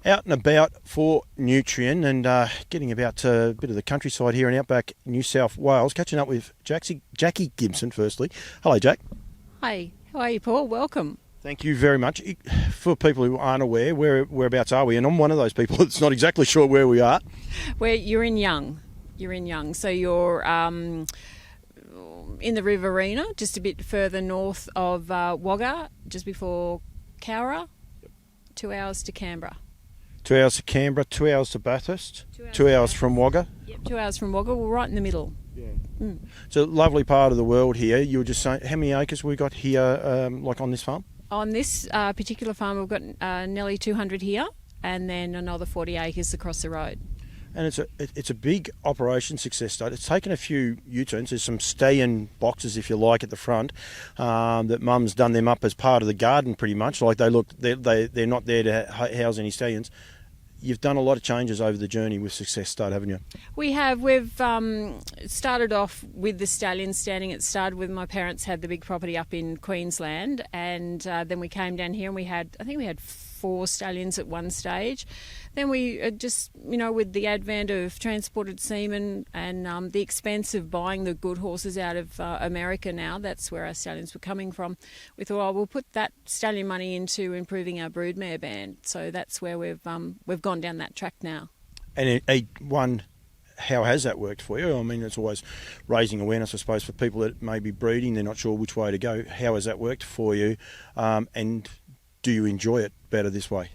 Out and about for Nutrien and getting about a bit of the countryside here in outback New South Wales. Catching up with Jackie Gibson firstly. Hello, Jack. Hi, how are you, Paul? Welcome. Thank you very much. For people who aren't aware, whereabouts are we? And I'm one of those people that's not exactly sure where we are. You're in Young. So you're in the Riverina, just a bit further north of Wagga, just before Cowra. 2 hours to Canberra. 2 hours to Canberra, 2 hours to Bathurst, 2 hours from Wagga. Yep, 2 hours from Wagga. We're right in the middle. Yeah. It's a lovely part of the world here. You were just saying, how many acres we got here, like on this farm? On this particular farm, we've got nearly 200 here, and then another 40 acres across the road. And it's a big operation success story. It's taken a few U-turns. There's some stay-in boxes, if you like, at the front that Mum's done them up as part of the garden, pretty much. Like they're not there to house any stallions. You've done a lot of changes over the journey with Success Stud, haven't you? We have. We've started off with the stallions standing. It started with my parents had the big property up in Queensland, and then we came down here and we had 4 stallions at one stage. Then we just, with the advent of transported semen and the expense of buying the good horses out of America now, that's where our stallions were coming from. We thought, we'll put that stallion money into improving our broodmare band. So that's where we've gone down that track now. And how has that worked for you? I mean, it's always raising awareness, I suppose, for people that may be breeding. They're not sure which way to go. How has that worked for you? And do you enjoy it better this way?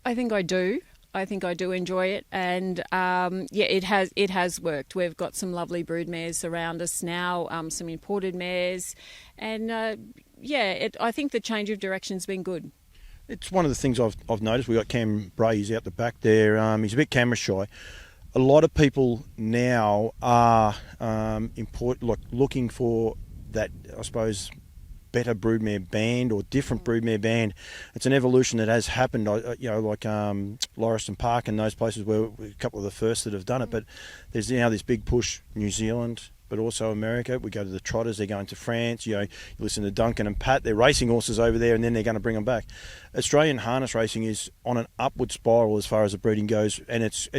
I think I do. I think I do enjoy it, and it has worked. We've got some lovely brood mares around us now, some imported mares, and I think the change of direction's been good. It's one of the things I've noticed. We've got Cam Bray out the back there. He's a bit camera shy. A lot of people now are looking for that, I suppose, better broodmare band or different broodmare band. It's an evolution that has happened, like Lauriston Park and those places where we're a couple of the first that have done it. But there's now this big push, New Zealand, but also America. We go to the trotters, they're going to France. You listen to Duncan and Pat, they're racing horses over there and then they're going to bring them back. Australian harness racing is on an upward spiral as far as the breeding goes, and it's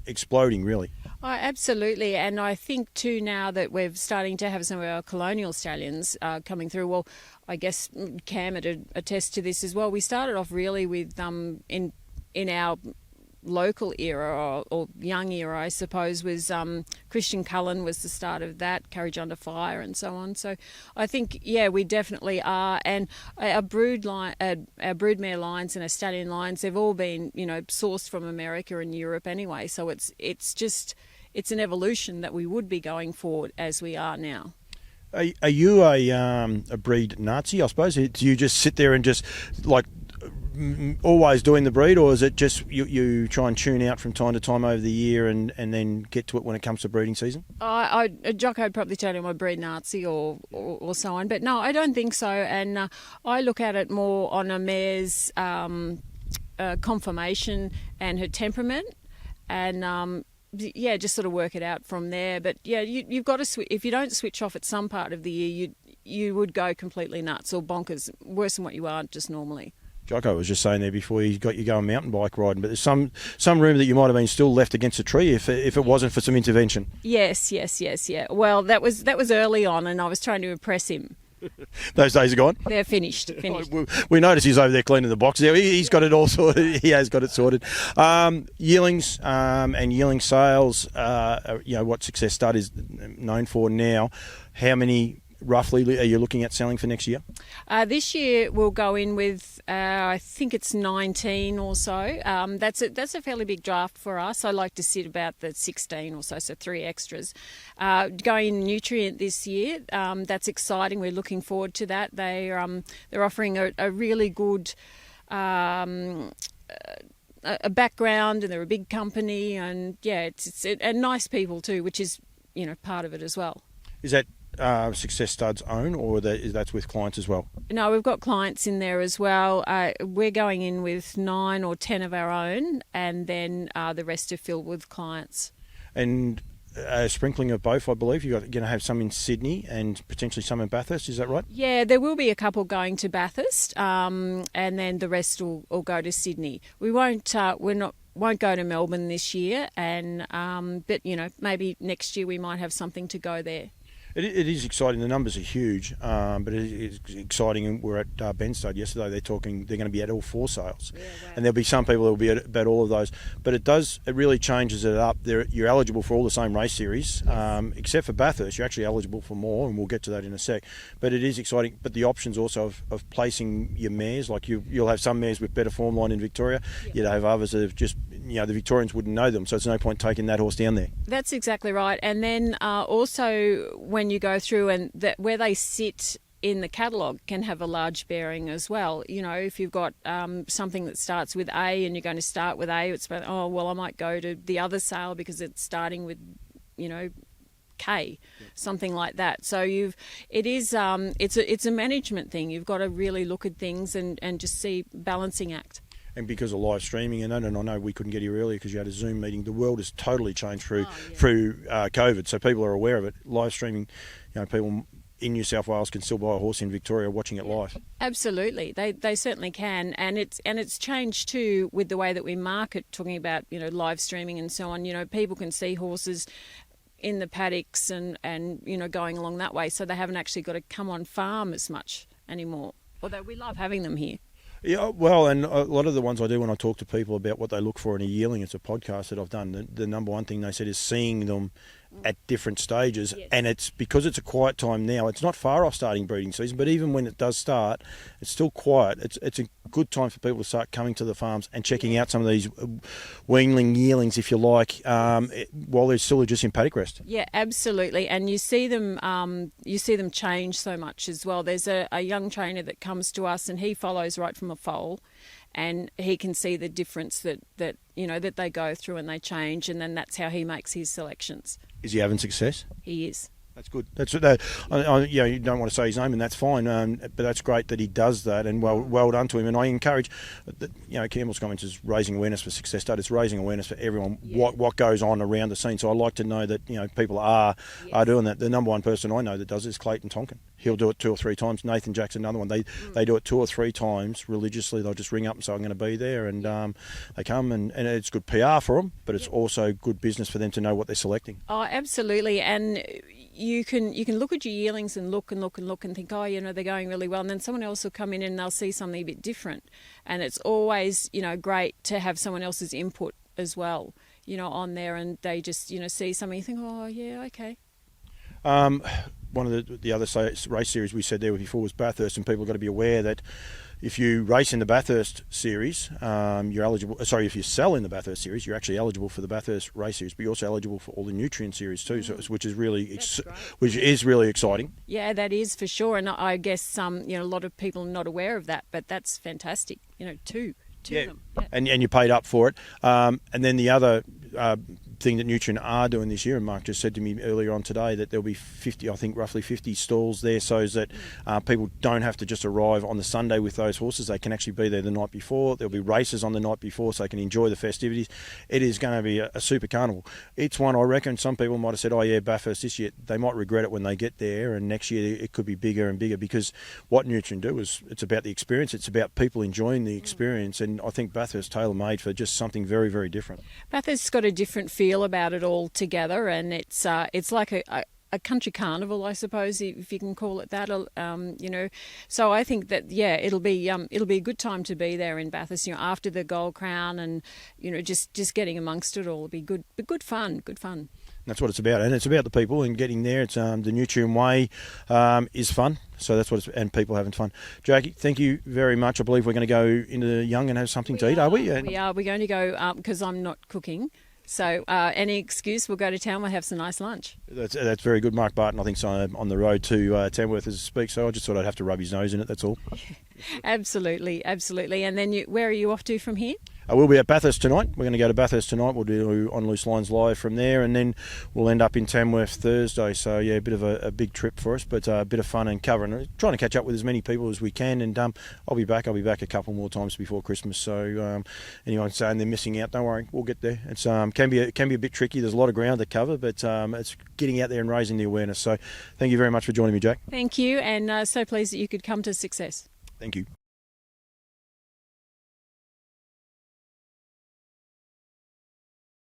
exploding, really. Oh, absolutely, and I think too now that we're starting to have some of our colonial stallions coming through. Well, I guess Cam would attest to this as well. We started off really with in our local era or young era, I suppose, was Christian Cullen was the start of that, Courage Under Fire and so on. So I think, we definitely are. And our broodmare lines and our stallion lines, they've all been, sourced from America and Europe anyway. So it's an evolution that we would be going forward as we are now. Are you a breed Nazi, I suppose? Do you just sit there and just always doing the breed, or is it just you try and tune out from time to time over the year and then get to it when it comes to breeding season? Jocko would probably tell you I'm a breed Nazi or so on, but no, I don't think so. And I look at it more on a mare's conformation and her temperament, and just sort of work it out from there. But you've got to if you don't switch off at some part of the year, you would go completely nuts or bonkers, worse than what you are just normally. Jocko was just saying there before he got you going mountain bike riding, but there's some rumour that you might have been still left against a tree if it wasn't for some intervention. Yes. Well, that was early on, and I was trying to impress him. Those days are gone? They're finished. We notice he's over there cleaning the boxes. He's got it all sorted. He has got it sorted. Yearlings and yearling sales, what Success Stud is known for now. How many roughly are you looking at selling for next year? This year we'll go in with, I think it's 19 or so. That's a fairly big draft for us. I like to sit about the 16 or so 3 extras. Going in Nutrien this year, that's exciting. We're looking forward to that. They're offering a really good a background, and they're a big company, and and nice people too, which is part of it as well. Is that Success Stud's own, or that's with clients as well? No, we've got clients in there as well. We're going in with 9 or 10 of our own, and then the rest are filled with clients. And a sprinkling of both, I believe. You're going to have some in Sydney and potentially some in Bathurst, is that right? Yeah, there will be a couple going to Bathurst, and then the rest will go to Sydney. We won't go to Melbourne this year, and but maybe next year we might have something to go there. It is exciting. The numbers are huge, but it is exciting. And we're at Benstead yesterday. They're going to be at all 4 sales, yeah, wow. And there'll be some people that will be at all of those. But it really changes it up. You're eligible for all the same race series, except for Bathurst. You're actually eligible for more, and we'll get to that in a sec. But it is exciting. But the options also of placing your mares, like you'll have some mares with better form line in Victoria. Yep. You'd have others that have just, the Victorians wouldn't know them, so there's no point taking that horse down there. That's exactly right. And then also when you go through and where they sit in the catalogue can have a large bearing as well. If you've got something that starts with A and you're going to start with A, it's about, I might go to the other sale because it's starting with, K, something like that. So it's a management thing. You've got to really look at things and just see balancing act. And because of live streaming, and I know we couldn't get here earlier because you had a Zoom meeting, the world has totally changed through COVID. So people are aware of it. Live streaming, people in New South Wales can still buy a horse in Victoria watching it live. Absolutely, they certainly can, and it's changed too with the way that we market. Talking about live streaming and so on. People can see horses in the paddocks and going along that way, so they haven't actually got to come on farm as much anymore. Although we love having them here. Yeah, well, and a lot of the ones I do when I talk to people about what they look for in a yearling, it's a podcast that I've done. The number one thing they said is seeing them at different stages, yes. And it's because it's a quiet time now. It's not far off starting breeding season, but even when it does start, it's still quiet. It's a good time for people to start coming to the farms and checking out some of these weanling yearlings, if you like, while they're still just in paddock rest. Yeah, absolutely, and you see them change so much as well. There's a young trainer that comes to us, and he follows right from a foal. And he can see the difference that they go through and they change, and then that's how he makes his selections. Is he having success? He is. That's good. That's you don't want to say his name, and that's fine. But that's great that he does that, and well done to him. And I encourage, Campbell's comments is raising awareness for Success Date. It's raising awareness for everyone. Yeah. What goes on around the scene. So I like to know that people are doing that. The number one person I know that does it is Clayton Tonkin. He'll do it 2 or 3 times. Nathan Jackson, another one. They do it 2 or 3 times religiously. They'll just ring up and say, I'm going to be there, and they come, and it's good PR for them, but it's also good business for them to know what they're selecting. Oh, absolutely, and you can look at your yearlings and look and think, they're going really well, and then someone else will come in and they'll see something a bit different, and it's always great to have someone else's input as well, on there, and they just see something, you think, oh yeah, okay. One of the other race series we said there before was Bathurst, and people have got to be aware that if you race in the Bathurst series, you're eligible. Sorry, if you sell in the Bathurst series, you're actually eligible for the Bathurst race series, but you're also eligible for all the Nutrien series too, which is really exciting. Yeah, that is for sure, and I guess a lot of people are not aware of that, but that's fantastic. Two of them. Yeah. And you paid up for it. And then the other thing that Nutrien are doing this year, and Mark just said to me earlier on today that there'll be roughly 50 stalls there, so that people don't have to just arrive on the Sunday with those horses. They can actually be there the night before. There'll be races on the night before, so they can enjoy the festivities. It is going to be a super carnival. It's one, I reckon, some people might have said, Bathurst this year. They might regret it when they get there, and next year it could be bigger and bigger, because what Nutrien do is it's about the experience. It's about people enjoying the experience, and I think Bathurst tailor-made for just something very, very different. Bathurst's got a different feel about it all together, and it's like a country carnival, I suppose, if you can call it that. So I think that it'll be a good time to be there in Bathurst. After the Gold Crown, and just getting amongst it all will be good, but good fun. That's what it's about, and it's about the people and getting there. It's the Nutrien way is fun, so that's what it's, and people having fun. Jackie, thank you very much. I believe we're going to go into the Young and have something to eat, are we? We are. We're going to go because I'm not cooking. So any excuse, we'll go to town, we'll have some nice lunch. That's very good. Mark Barton, I think, is on the road to Tamworth as I speak, so I just thought I'd have to rub his nose in it, that's all. Absolutely. And then where are you off to from here? We'll be at Bathurst tonight. We're going to go to Bathurst tonight. We'll do On Loose Lines live from there, and then we'll end up in Tamworth Thursday. So yeah, a bit of a big trip for us, but a bit of fun and covering, trying to catch up with as many people as we can. And I'll be back a couple more times before Christmas. So anyone saying they're missing out, don't worry, we'll get there. It's can be a bit tricky. There's a lot of ground to cover, but it's getting out there and raising the awareness. So thank you very much for joining me, Jack. Thank you, and so pleased that you could come to success. Thank you.